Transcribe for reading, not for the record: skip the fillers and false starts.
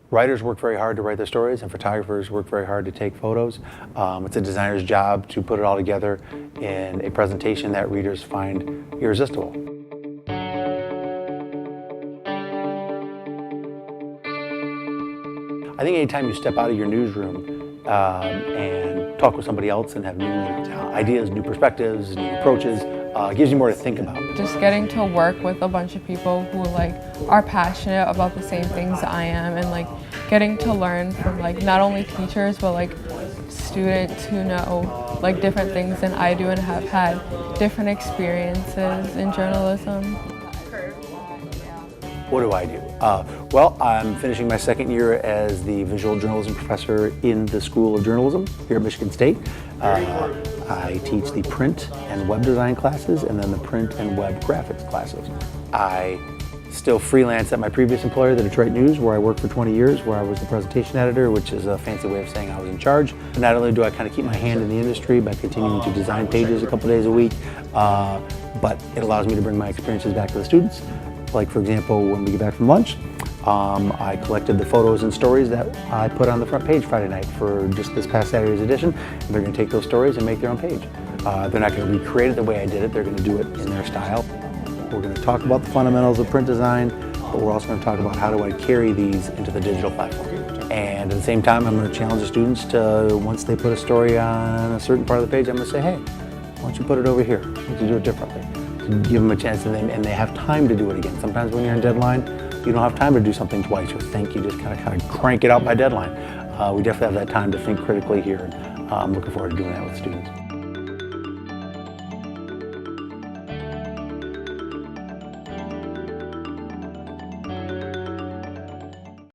Writers work very hard to write their stories, and photographers work very hard to take photos. It's a designer's job to put it all together in a presentation that readers find irresistible. I think anytime you step out of your newsroom and talk with somebody else and have new ideas, new perspectives, new approaches, gives you more to think about. Just getting to work with a bunch of people who are passionate about the same things I am, and getting to learn from not only teachers but students who know different things than I do and have had different experiences in journalism. What do I do? Well, I'm finishing my second year as the visual journalism professor in the School of Journalism here at Michigan State. I teach the print and web design classes and then the print and web graphics classes. I still freelance at my previous employer, the Detroit News, where I worked for 20 years, where I was the presentation editor, which is a fancy way of saying I was in charge. And not only do I kind of keep my hand in the industry by continuing to design pages a couple days a week, but it allows me to bring my experiences back to the students. Like, for example, when we get back from lunch, I collected the photos and stories that I put on the front page Friday night for just this past Saturday's edition. And they're going to take those stories and make their own page. They're not going to recreate it the way I did it. They're going to do it in their style. We're going to talk about the fundamentals of print design, but we're also going to talk about how do I carry these into the digital platform. And at the same time, I'm going to challenge the students to, once they put a story on a certain part of the page, I'm going to say, hey, why don't you put it over here? Why don't you do it differently? Give them a chance, and they have time to do it again. Sometimes when you're on deadline, you don't have time to do something twice or think. You just kind of crank it out by deadline. We definitely have that time to think critically here, and I'm looking forward to doing that with students.